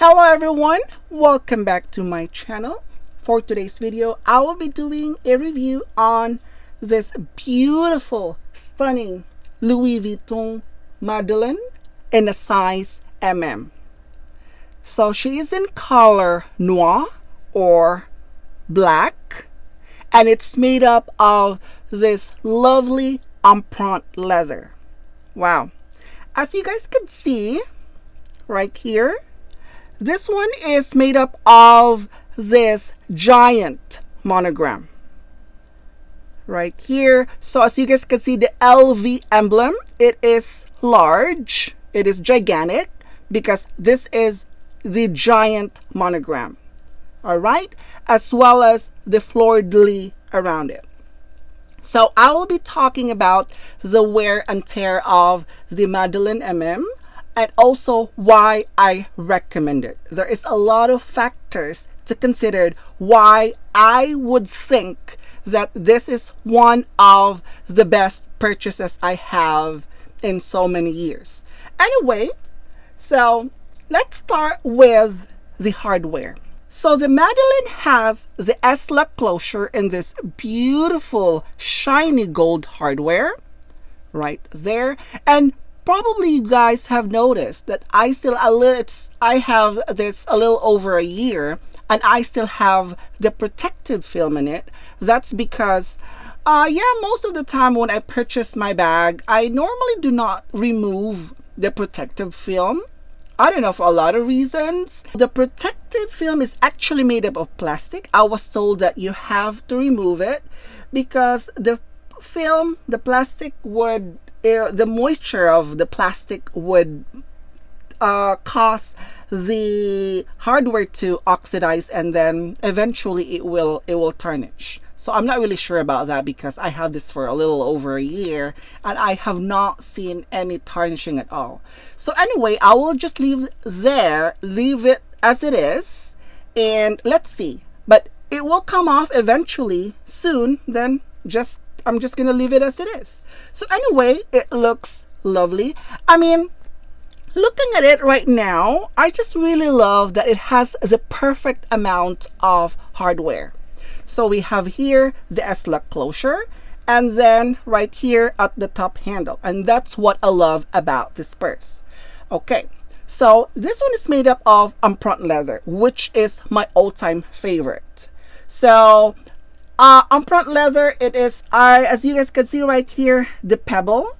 Hello everyone, welcome back to my channel. For today's video, I will be doing a review on this beautiful, stunning Louis Vuitton Madeleine in a size MM. So she is in color noir or black, and it's made up of this lovely empreinte leather. Wow. As you guys can see right here, this one is made up of this giant monogram right here. So as you guys can see, the LV emblem, it is large, it is gigantic because this is the giant monogram. All right, as well as the fleur-de-lis around it. So I will be talking about the wear and tear of the Madeleine MM and also why I recommend it. There is a lot of factors to consider why I would think that this is one of the best purchases I have in so many years. Anyway, so let's start with the hardware. So the Madeleine has the S-lock closure in this beautiful shiny gold hardware right there. And probably you guys have noticed that I have this a little over a year and I still have the protective film in it. That's because most of the time when I purchase my bag, I normally do not remove the protective film. I don't know, for a lot of reasons. The protective film is actually made up of plastic. I was told that you have to remove it because the film, the plastic would, the moisture of the plastic would cause the hardware to oxidize, and then eventually it will tarnish. So I'm not really sure about that because I have this for a little over a year and I have not seen any tarnishing at all. So anyway, I will just leave it as it is, and let's see. But it will come off eventually soon, then I'm just gonna leave it as it is. So anyway, it looks lovely. I mean, looking at it right now, I just really love that it has the perfect amount of hardware. So we have here the S-lock closure, and then right here at the top handle, and that's what I love about this purse. Okay, so this one is made up of empreinte leather, which is my all-time favorite. So empreinte leather, it is, as you guys can see right here, the pebbling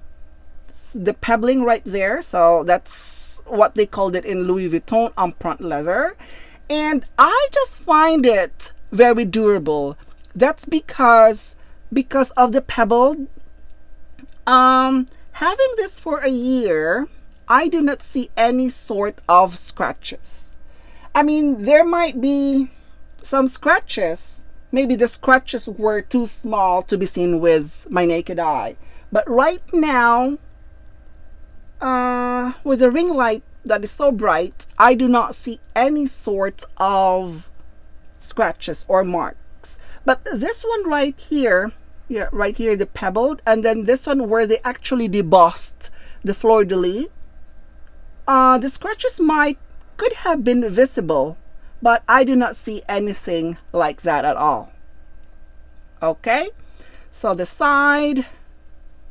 right there. So that's what they called it in Louis Vuitton, empreinte leather. And I just find it very durable. That's because of the pebble. Having this for a year, I do not see any sort of scratches. I mean, there might be some scratches. Maybe the scratches were too small to be seen with my naked eye. But right now, with the ring light that is so bright, I do not see any sort of scratches or marks. But this one right here, right here, the pebbled, and then this one where they actually debossed the fleur-de-lis, the scratches could have been visible, but I do not see anything like that at all. Okay, so the side,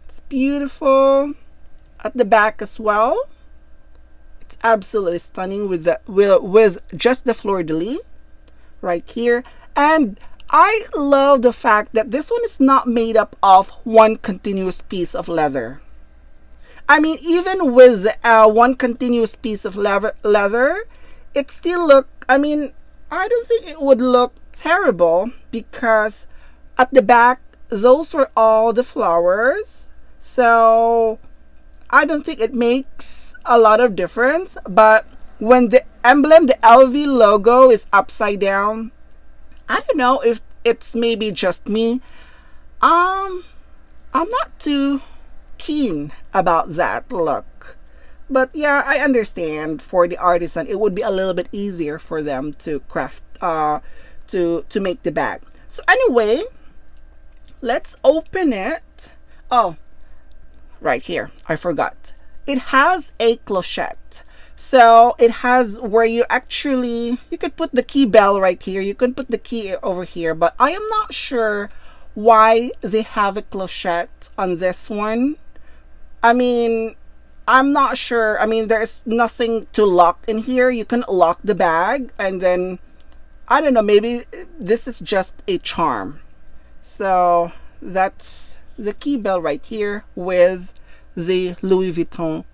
it's beautiful. At the back as well, it's absolutely stunning with just the fleur-de-lis right here. And I love the fact that this one is not made up of one continuous piece of leather. I mean, even with one continuous piece of leather, it still I mean, I don't think it would look terrible because at the back, those were all the flowers. So I don't think it makes a lot of difference. But when the emblem, the LV logo, is upside down, I don't know if it's maybe just me. I'm not too keen about that look. But yeah, I understand for the artisan, it would be a little bit easier for them to craft, to make the bag. So anyway, let's open it. Oh, right here, I forgot. It has a clochette. So it has where you actually, you could put the key bell right here. You can put the key over here, but I am not sure why they have a clochette on this one. I mean, I'm not sure. I mean, there's nothing to lock in here. You can lock the bag and then, I don't know, maybe this is just a charm. So that's the key bell right here with the Louis Vuitton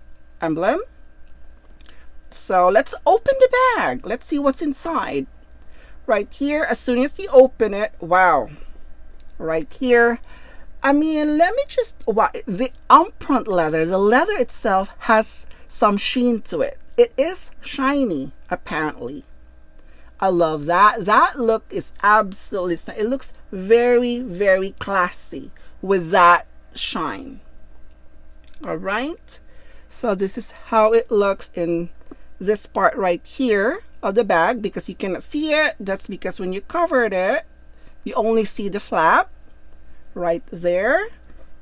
emblem. So let's open the bag. Let's see what's inside. Right here, as soon as you open it, wow. Right here, I mean, let me just, wow, the Empreinte leather, the leather itself has some sheen to it. It is shiny, apparently. I love that. That look is absolutely, it looks very, very classy with that shine. All right. So this is how it looks in this part right here of the bag, because you cannot see it. That's because when you covered it, you only see the flap right there.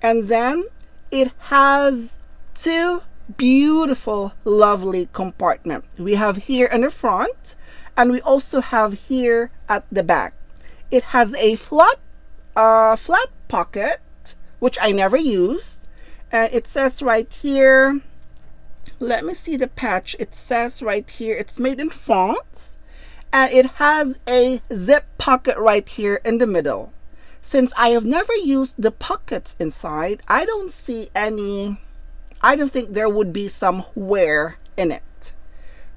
And then it has two beautiful, lovely compartments. We have here in the front, and we also have here at the back. It has a flat pocket, which I never used. And it says right here, let me see the patch. It says right here, it's made in France. And it has a zip pocket right here in the middle. Since I have never used the pockets inside, I don't see any, I don't think there would be some wear in it.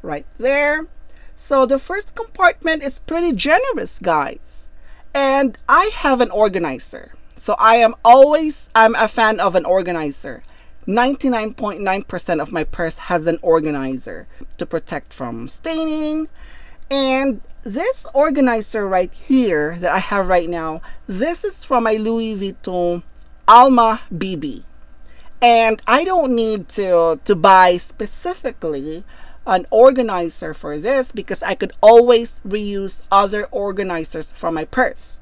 Right there. So the first compartment is pretty generous, guys. And I have an organizer. So I'm a fan of an organizer. 99.9% of my purse has an organizer to protect from staining. And this organizer right here that I have right now, this is from my Louis Vuitton Alma BB. And I don't need to buy specifically an organizer for this, because I could always reuse other organizers from my purse.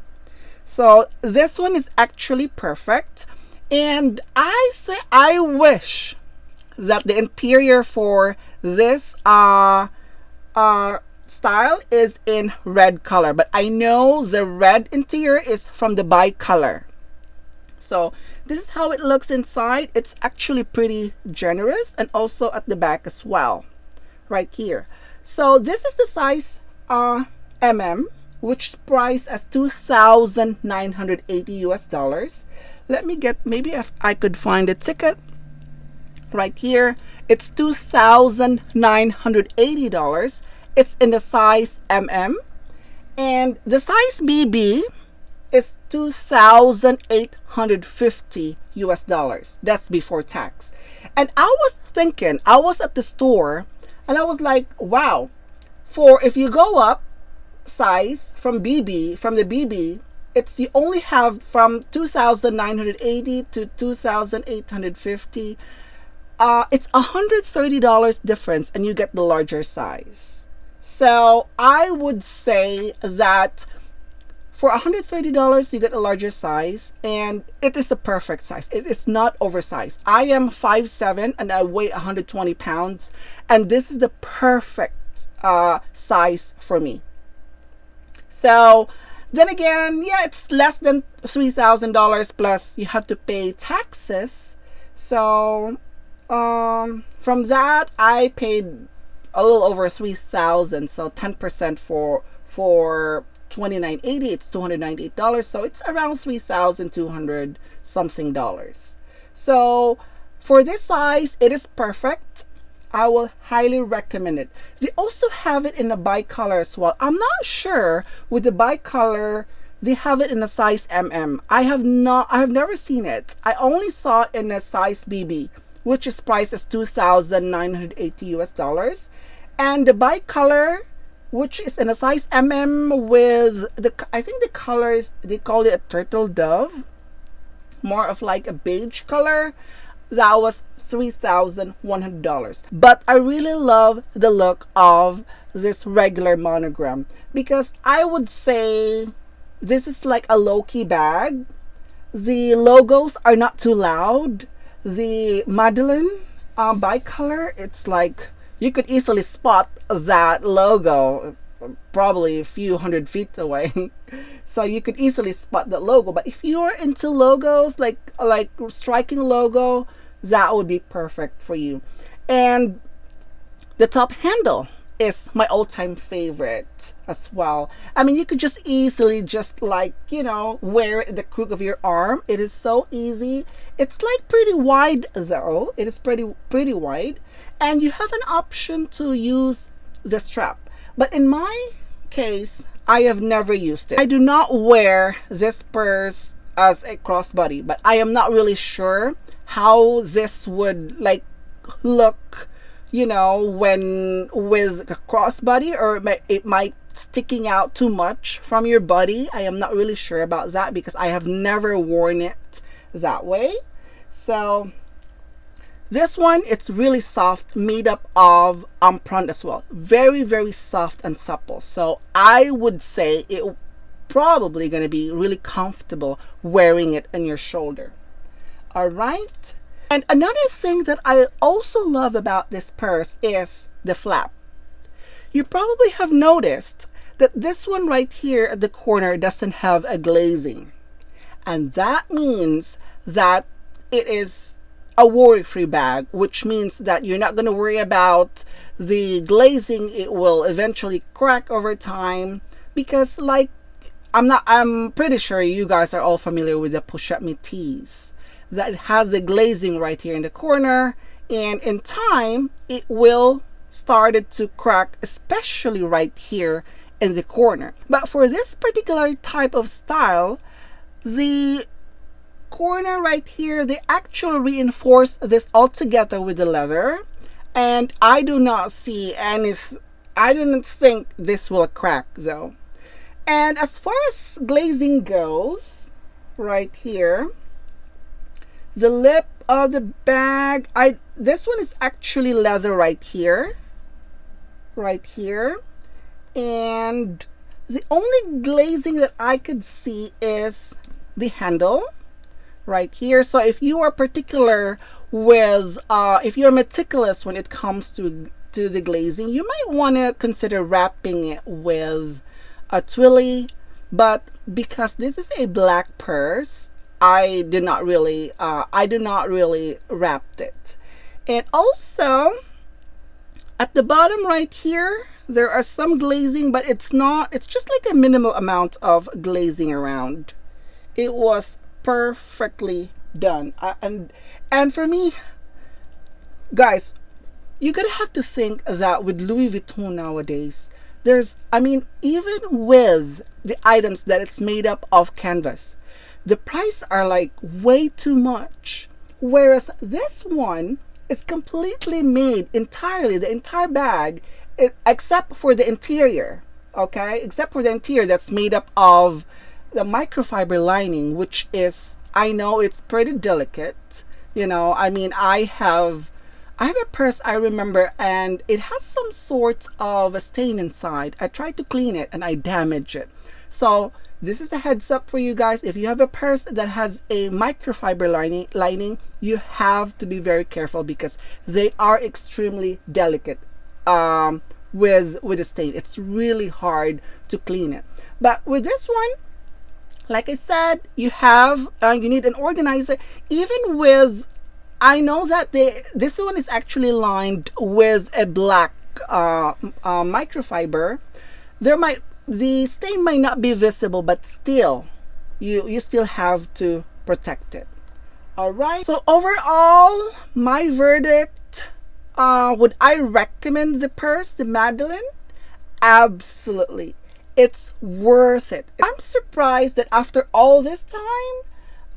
So this one is actually perfect. And I wish that the interior for this style is in red color, but I know the red interior is from the bicolor. So this is how it looks inside. It's actually pretty generous, and also at the back as well, right here. So this is the size mm, which is priced as $2,980 US. Let me get, maybe if I could find a ticket right here. It's $2,980. It's in the size mm, and the size BB is $2,850 US. That's before tax. And I was thinking, I was at the store and I was like, wow, for if you go up size from the BB, it's, you only have from 2,980 to 2,850. It's $130 difference, and you get the larger size. So I would say that for $130 you get a larger size, and it is a perfect size. It is not oversized. I am 5'7" and I weigh 120 pounds, and this is the perfect size for me. So then again, yeah, it's less than $3,000, plus you have to pay taxes. So from that, I paid a little over $3,000. So 10% for $2,980, it's $298. So it's around $3,200 something dollars. So for this size, it is perfect. I will highly recommend it. They also have it in a bicolor as well. I'm not sure with the bicolor they have it in a size mm. I have never seen it. I only saw it in a size BB, which is priced as $2,980 US. And the bicolor, which is in a size mm with the, I think the color is, they call it a turtle dove, more of like a beige color. That was $3,100. But I really love the look of this regular monogram, because I would say this is like a low-key bag. The logos are not too loud. The Madeleine bicolor, it's like you could easily spot that logo probably a few 100 feet away. So you could easily spot the logo. But if you're into logos, like striking logo, that would be perfect for you. And the top handle is my all-time favorite as well. I mean, you could just easily just like, wear it in the crook of your arm. It is so easy. It's like pretty wide though. It is pretty wide. And you have an option to use the strap. But in my case, I have never used it. I do not wear this purse as a crossbody, but I am not really sure how this would like look, when with a crossbody, or it might sticking out too much from your body. I am not really sure about that because I have never worn it that way. So this one, it's really soft, made up of Empreinte as well. Very, very soft and supple. So I would say it probably going to be really comfortable wearing it on your shoulder. All right. And another thing that I also love about this purse is the flap. You probably have noticed that this one right here at the corner doesn't have a glazing. And that means that it is a worry-free bag, which means that you're not going to worry about the glazing. It will eventually crack over time because I'm pretty sure you guys are all familiar with the push-up-me tees. That has the glazing right here in the corner, and in time it will start to crack, especially right here in the corner. But for this particular type of style, the corner right here, they actually reinforce this all together with the leather, and I do not see any, I don't think this will crack though. And as far as glazing goes, right here, the lip of the bag, this one is actually leather right here, and the only glazing that I could see is the handle right here. So if you are particular with if you're meticulous when it comes to the glazing, you might want to consider wrapping it with a twilly, but because this is a black purse, I do not really wrap it. And also at the bottom right here, there are some glazing, but it's just like a minimal amount of glazing around. It was perfectly done. And for me, guys, you're gonna have to think that with Louis Vuitton nowadays, even with the items that it's made up of canvas, the price are like way too much. Whereas this one is completely made entirely, the entire bag, except for the interior, okay? Except for the interior that's made up of the microfiber lining, which is, I know it's pretty delicate. I have a purse, I remember, and it has some sort of a stain inside. I tried to clean it and I damaged it. So this is a heads up for you guys. If you have a purse that has a microfiber lining, you have to be very careful because they are extremely delicate with the stain. It's really hard to clean it. But with this one, like I said, you need an organizer. Even with, I know that this one is actually lined with a black microfiber. The stain might not be visible, but still, you still have to protect it. All right. So overall, my verdict, would I recommend the purse, the Madeleine? Absolutely. It's worth it. I'm surprised that after all this time,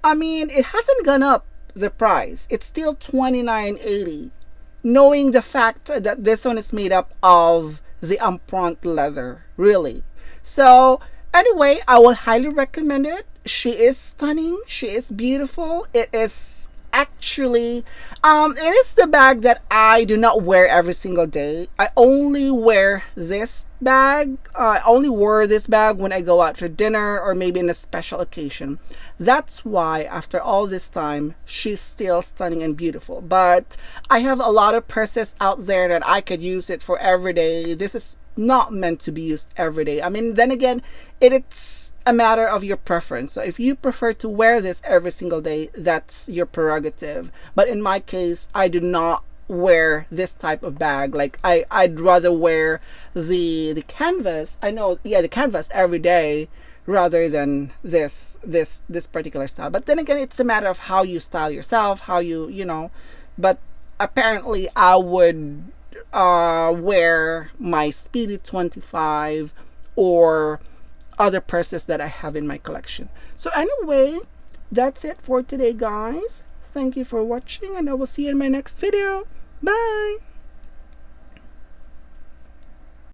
it hasn't gone up the price. It's still $29.80, knowing the fact that this one is made up of the Empreinte leather, really. So anyway, I will highly recommend it. She is stunning. She is beautiful. It is actually, it is the bag that I do not wear every single day. I only wear this bag. I only wear this bag when I go out for dinner or maybe in a special occasion. That's why after all this time, she's still stunning and beautiful. But I have a lot of purses out there that I could use it for every day. This is not meant to be used every day. I mean, then again, it's a matter of your preference. So if you prefer to wear this every single day, that's your prerogative. But in my case, I do not wear this type of bag. Like I'd rather wear the canvas. I know, yeah, the canvas every day rather than this particular style. But then again, it's a matter of how you style yourself, how you know. But apparently, I would wear my Speedy 25 or other purses that I have in my collection. So anyway, that's it for today, guys. Thank you for watching, and I will see you in my next video. Bye!